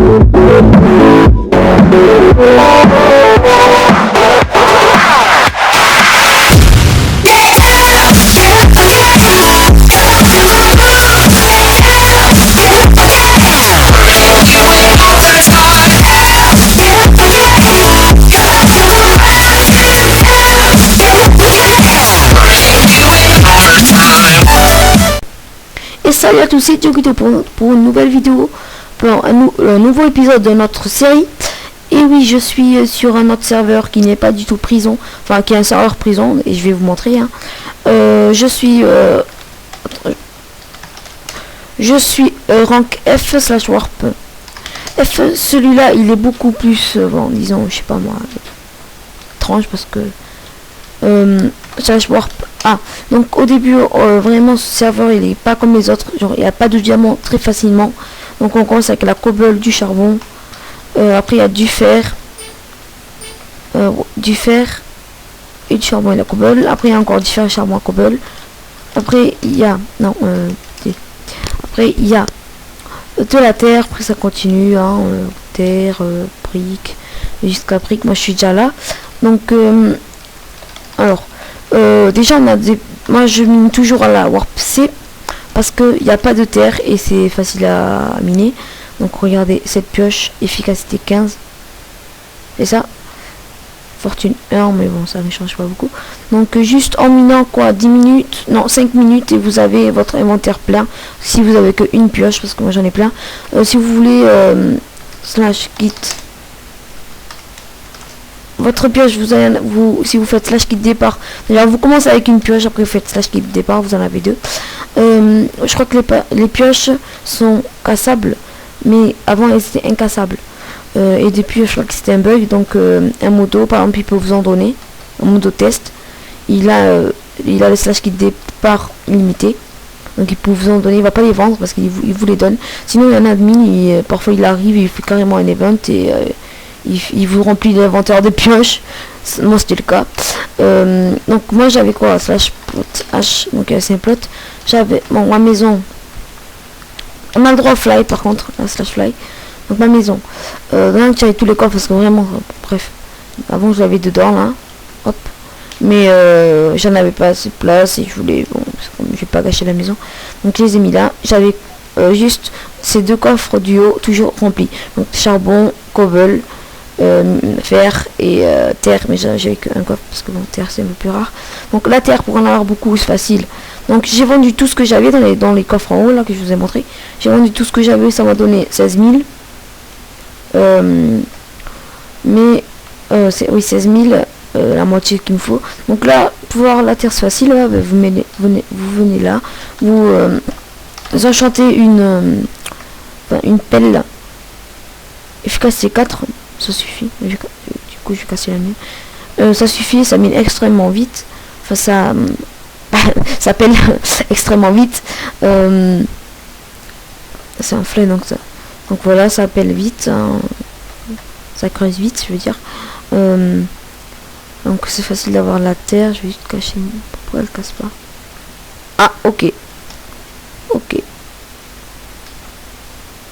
Et salut à tous, c'est Dioguito pour une nouvelle vidéo, pour un nouveau épisode de notre série. Et oui, je suis sur un autre serveur qui n'est pas du tout prison, enfin qui est un serveur prison, et je vais vous montrer. Je suis rank F/warp. F, celui-là, il est beaucoup plus, bon, disons, je sais pas moi, étrange parce que /warp. Ah, donc au début, vraiment ce serveur il est pas comme les autres, genre il n'y a pas de diamant très facilement. Donc on commence avec la cobble, du charbon, après il y a du fer et du charbon et la cobble. Après il y a encore du fer, charbon et cobble. Après il y a après il y a de la terre, après ça continue, terre, brique, jusqu'à brique. Moi je suis déjà là, donc alors déjà on a moi je mine toujours à la warp C parce que il n'y a pas de terre et c'est facile à miner. Donc regardez cette pioche, efficacité 15, et ça fortune 1, mais bon ça ne change pas beaucoup. Donc juste en minant quoi 10 minutes, non 5 minutes, et vous avez votre inventaire plein si vous avez que une pioche, parce que moi j'en ai plein. Si vous voulez /git votre pioche, si vous faites /git départ, déjà vous commencez avec une pioche, après vous faites /git départ, vous en avez deux. Je crois que les pioches sont cassables, mais avant elles étaient incassables. Et depuis je crois que c'était un bug, donc un modo par exemple il peut vous en donner, un modo test, il a le /git départ illimité, donc il peut vous en donner, il va pas les vendre parce qu'il vous les donne. Sinon il y a un admin, parfois il arrive, il fait carrément un event et il vous remplit l'inventaire de pioches. Moi c'était le cas. Donc moi j'avais quoi /plot/h, donc c'est un plot. J'avais ma maison, on a le droit au fly par contre, /fly. Donc ma maison, là j'avais tous les coffres parce que vraiment, bref, avant je l'avais dedans là, hop, mais j'en avais pas assez de place et je voulais, bon, je vais pas gâcher la maison, donc je les ai mis là. J'avais juste ces deux coffres du haut toujours remplis, donc charbon, cobble, fer et terre, mais j'avais qu'un coffre parce que bon, terre c'est un peu plus rare. Donc la terre, pour en avoir beaucoup c'est facile. Donc j'ai vendu tout ce que j'avais dans les coffres en haut là que je vous ai montré. J'ai vendu tout ce que j'avais, ça m'a donné 16 000. Mais c'est oui 16 000, la moitié qu'il me faut. Donc là, pour voir la terre c'est facile, là, vous venez là, vous enchantez une pelle là. Efficacité 4, ça suffit. Du coup je vais casser la mienne. Ça suffit, ça mine extrêmement vite. Enfin ça ça pèle extrêmement vite. C'est un flèche, donc ça. Donc voilà, ça pèle vite, ça creuse vite, je veux dire. Donc c'est facile d'avoir la terre. Je vais juste cacher. Pourquoi elle casse pas? Ah, ok.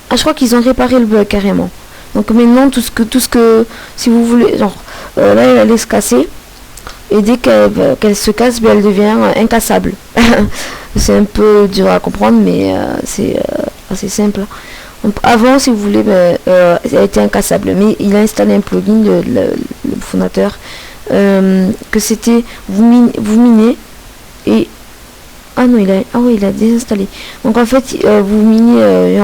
Ah, je crois qu'ils ont réparé le bug carrément. Donc maintenant tout ce que si vous voulez, genre là elle allait se casser, et dès qu'elle se casse, elle devient incassable. C'est un peu dur à comprendre, mais c'est assez simple. Donc, avant, si vous voulez, elle était incassable, mais il a installé un plugin, le fondateur, que c'était vous minez et il a désinstallé. Donc en fait vous minez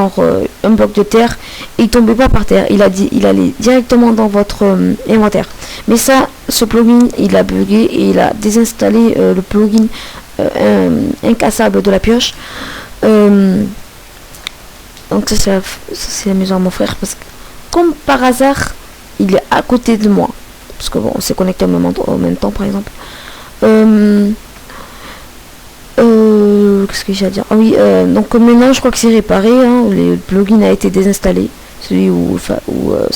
un bloc de terre et il tombait pas par terre, il allait directement dans votre inventaire. Mais ça, ce plugin il a bugué et il a désinstallé le plugin incassable de la pioche. Donc ça c'est amusant à mon frère parce que comme par hasard il est à côté de moi, parce que bon on s'est connecté en même temps par exemple. Qu'est-ce que j'ai à dire? Ah oui, donc maintenant je crois que c'est réparé, le plugin a été désinstallé, celui où ça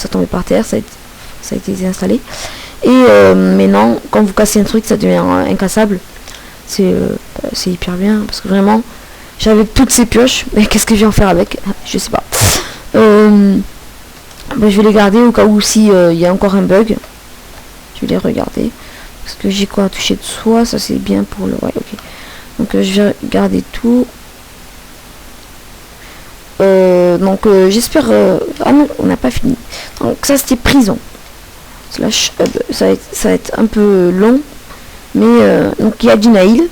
tombait par terre, ça a été désinstallé, et maintenant quand vous cassez un truc ça devient incassable. C'est hyper bien parce que vraiment j'avais toutes ces pioches, mais qu'est-ce que je vais en faire avec? Je sais pas. Ben, je vais les garder au cas où si il y a encore un bug. Je vais les regarder. Parce que j'ai quoi à toucher de soi. Ça c'est bien pour le... Ouais, ok. Donc je vais garder tout. Donc j'espère... Ah non, on n'a pas fini. Donc ça c'était prison. Slash hub. Ça va être un peu long. Mais donc il y a du Naïl.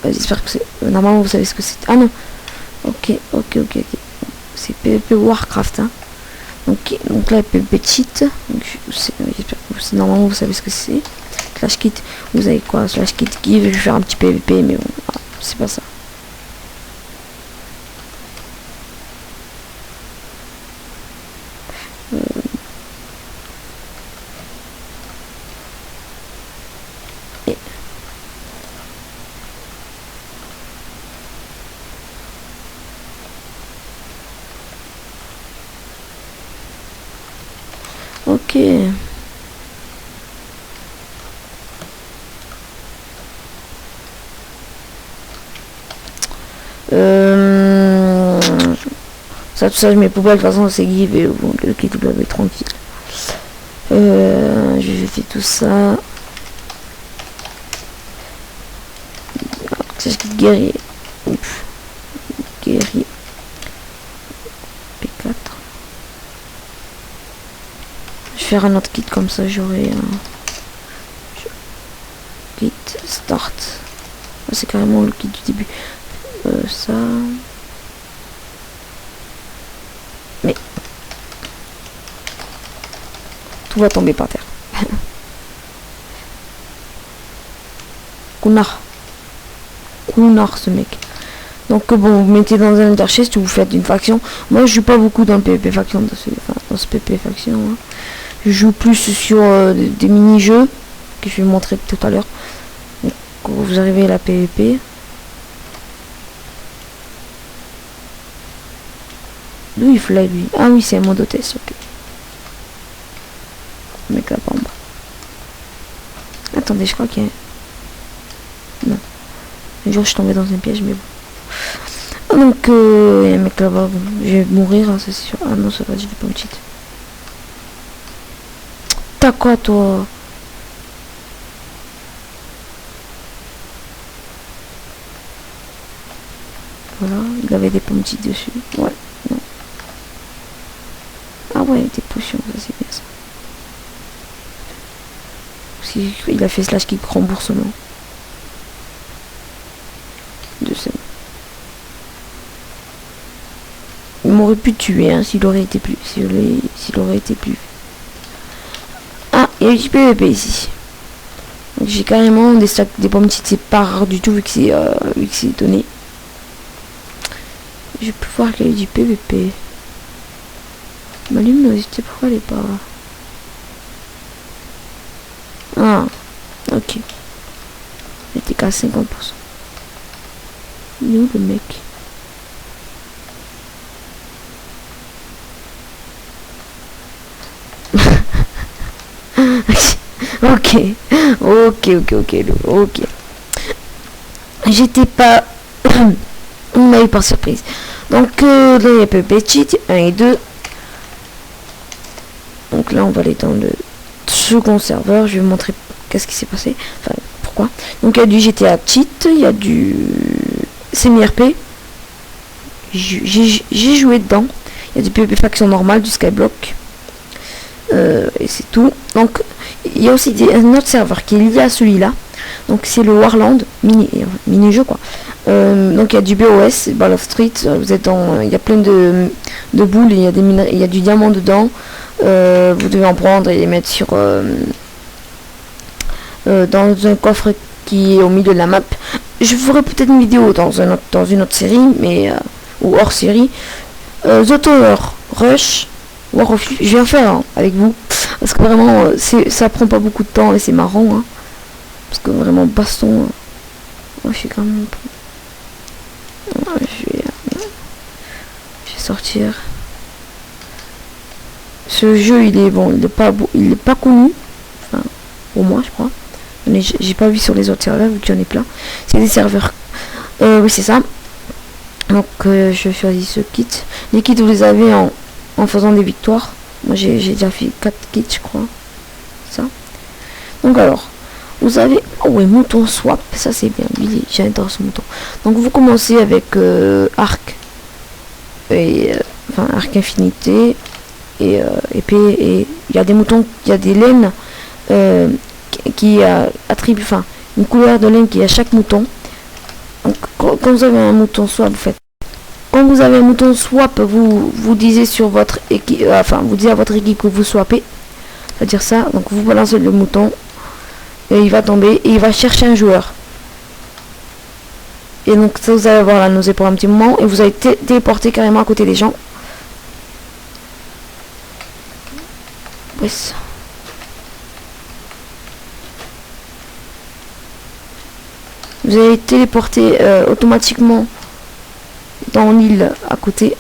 J'espère que c'est... normalement vous savez ce que c'est. Ah non. Ok. C'est PvP Warcraft. Hein. Donc là PvP cheat. J'espère que normalement vous savez ce que c'est. Slash kit. Vous avez quoi? Slash kit give. Je vais faire un petit PvP. Mais bon, c'est pas ça. Ok. Ça, tout ça, je mets poubelle. De toute façon, c'est give et bon, le kit doit être tranquille. Je fais tout ça. C'est ce qui guérit. Guérit. P4. Je vais faire un autre kit comme ça, j'aurai un kit start. C'est carrément le kit du début. Ça. Mais tout va tomber par terre. Connard ce mec. Donc bon, vous mettez dans un interchest, vous faites une faction. Moi je joue pas beaucoup dans le PvP faction, dans ce PvP faction. Hein. Je joue plus sur des mini-jeux que je vais vous montrer tout à l'heure. Quand vous arrivez à la PvP. D'où il fly lui? Ah oui, c'est un mode hôtesse, ok. Mec la bombe. Attendez, je crois qu'il y a... Non. Un jour je suis tombé dans un piège, mais bon. Ah, donc, il y a un mec là-bas, bon. Je vais mourir, hein, ça c'est sûr. Ah non, ça va, je vais pas me cheat. T'as quoi, toi? Voilà, il avait des pommes petites dessus. Ouais, non. Ah ouais, des potions, ça c'est bien ça. Aussi, il a fait slash kick remboursement. De ça. Il m'aurait pu tuer hein, s'il aurait été plus. S'il aurait été plus. Ah, il y a du PVP ici. J'ai carrément des stacks, des pommes petites, c'est pas rare du tout vu que c'est donné. Je peux voir qu'il y a du PVP. Ma luminosité, pourquoi elle est pas... Ah, ok. Elle était qu'à 50%. Il est où le mec? Ok. J'étais pas... On m'a eu par surprise. Donc là il y a PvP cheat 1 et 2. Donc là on va aller dans le second serveur. Je vais vous montrer qu'est-ce qui s'est passé. Enfin pourquoi. Donc il y a du GTA cheat. Il y a du semi-RP. J'ai joué dedans. Il y a du PvP faction normal, du Skyblock. Et c'est tout. Donc il y a aussi un autre serveur qui est lié à celui-là. Donc c'est le Warland mini-jeu quoi. Donc il y a du BOS, Ball of Street, vous êtes dans, il y a plein de boules, il y a il y a du diamant dedans. Vous devez en prendre et les mettre sur dans un coffre qui est au milieu de la map. Je ferai peut-être une vidéo dans une autre série, mais ou hors série. The Tower Rush, War of... je vais en faire hein, avec vous parce que vraiment ça prend pas beaucoup de temps et c'est marrant hein, parce que vraiment baston je suis quand même je vais sortir. Ce jeu il est bon, il est pas connu enfin pour moi je crois, mais j'ai pas vu sur les autres serveurs vu qu'il y en a plein. C'est des serveurs oui c'est ça. Donc je choisis ce kit. Les kits vous les avez en faisant des victoires. Moi j'ai déjà fait 4 kits, je crois. Ça. Donc alors, vous avez... Oh ouais, mouton swap, ça c'est bien. J'adore ce mouton. Donc vous commencez avec arc. Et, enfin, arc infinité. Et épée. Et il y a des moutons, il y a des laines qui attribuent... Enfin, une couleur de laine qui est à chaque mouton. Donc quand vous avez un mouton swap, vous faites... Quand vous avez un mouton swap, vous disiez sur votre équipe... enfin, vous dites à votre équipe que vous swappez. C'est-à-dire ça. Donc vous balancez le mouton. Et il va tomber et il va chercher un joueur. Et donc ça, vous allez avoir la nausée pour un petit moment et vous allez téléporter carrément à côté des gens. Oui. Vous allez téléporter automatiquement dans l'île à côté.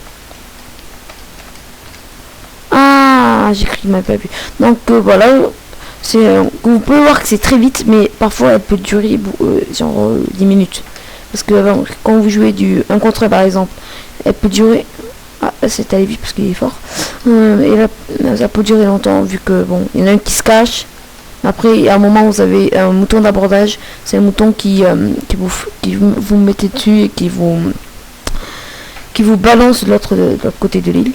Ah, j'ai cru qu'il m'a pas vu. Donc voilà. Vous pouvez voir que c'est très vite, mais parfois elle peut durer genre 10 minutes. Parce que quand vous jouez un contre un par exemple, elle peut durer... Ah, c'est allé vite parce qu'il est fort. Et là, ça peut durer longtemps vu que bon, il y en a un qui se cache. Après, à un moment, vous avez un mouton d'abordage. C'est un mouton qui vous mettez dessus et qui vous balance de l'autre côté de l'île.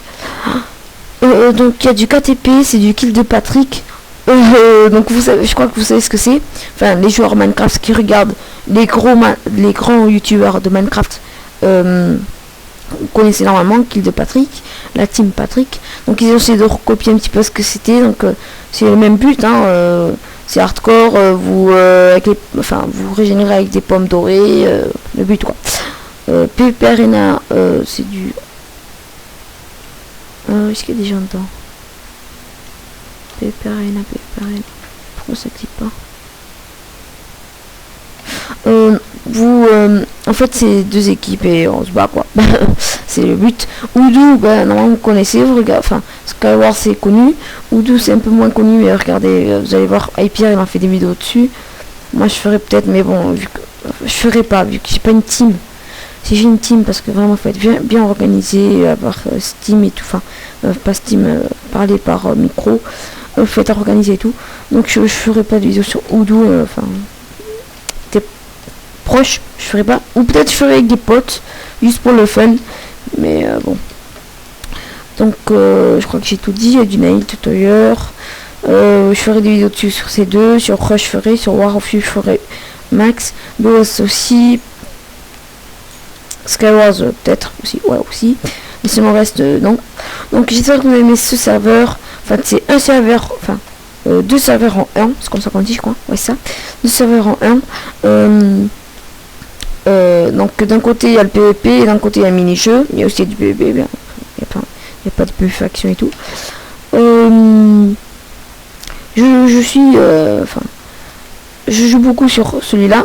Donc il y a du KTP, c'est du kill de Patrick. Donc vous savez, je crois que vous savez ce que c'est. Enfin, les joueurs Minecraft qui regardent les grands youtubeurs de Minecraft, vous connaissez normalement Kill de Patrick, la team Patrick. Donc ils ont essayé de recopier un petit peu ce que c'était. Donc c'est le même but, hein, c'est hardcore. Vous régénérez avec des pommes dorées. Le but quoi. PvP Arena, c'est du... est-ce qu'il y a des gens dedans? PvP Arena. Pourquoi ça clique pas? En fait c'est 2 équipes et on se bat quoi. C'est le but. Oudou, normalement vous connaissez, vous regardez, enfin Skywars c'est connu, Oudou c'est un peu moins connu, mais regardez, vous allez voir, Hyper il en fait des vidéos dessus. Moi je ferais peut-être, mais bon, vu que je ferais pas, vu que j'ai pas une team. Si j'ai une team, parce que vraiment faut être bien organisé, avoir Steam et tout, enfin pas Steam, parler par micro, faut être organisé et tout. Donc je ferai pas de vidéo sur Oudou, enfin proche, je ferai pas, ou peut-être je ferai avec des potes juste pour le fun, mais bon. Donc je crois que j'ai tout dit. Il y a du nail tutorial, je ferai des vidéos dessus sur ces deux, sur Rush je ferai, sur War of You je ferai max, BOS aussi, Skywars peut-être aussi, ouais aussi, mais sinon le reste non. Donc j'espère que vous aimez ce serveur. Enfin c'est un serveur, enfin 2 serveurs en 1, c'est comme ça qu'on dit je crois, ouais ça, 2 serveurs en 1. Donc d'un côté il y a le PVP et d'un côté il y a un mini-jeu, il y a aussi du PVP, il n'y a pas de PVP faction et tout. Je joue beaucoup sur celui-là,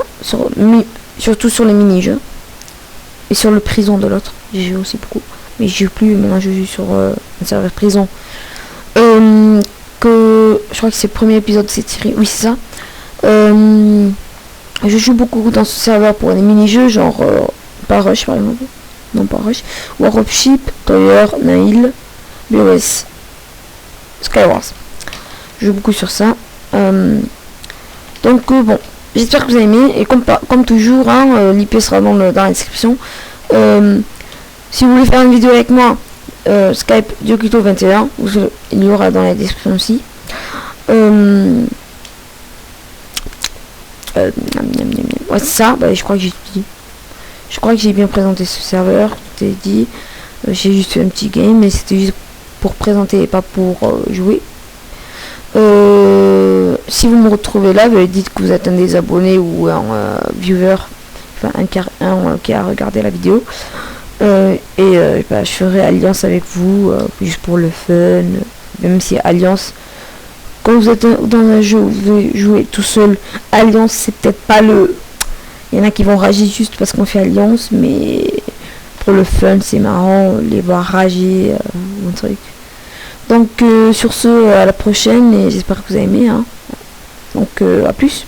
surtout sur les mini-jeux et sur le prison de l'autre. J'ai joué aussi beaucoup, mais je joue plus, maintenant je joue sur un serveur prison. Que je crois que c'est le premier épisode c'est tiré, oui c'est ça. Je joue beaucoup dans ce serveur pour les mini-jeux, genre pas Rush par exemple, non pas Rush, Warship, Toyer, Nail, BOS, Skywars. Je joue beaucoup sur ça. Donc bon, j'espère que vous avez aimé, et comme toujours, hein, l'IP sera dans la description. Si vous voulez faire une vidéo avec moi, Skype Diokito21, il y aura dans la description aussi. Ouais, c'est ça, je crois que j'ai tout dit. Je crois que j'ai bien présenté ce serveur, tout est dit. J'ai juste fait un petit game, mais c'était juste pour présenter et pas pour jouer. Si vous me retrouvez là, dites que vous êtes un des abonnés ou un viewer, enfin un qui a regardé la vidéo. Je ferai alliance avec vous, juste pour le fun, même si alliance... Quand vous êtes dans un jeu où vous jouez tout seul, alliance c'est peut-être pas le... Il y en a qui vont rager juste parce qu'on fait alliance, mais pour le fun c'est marrant, les voir rager, mon truc. Donc sur ce, à la prochaine, et j'espère que vous avez aimé. Hein. Donc à plus.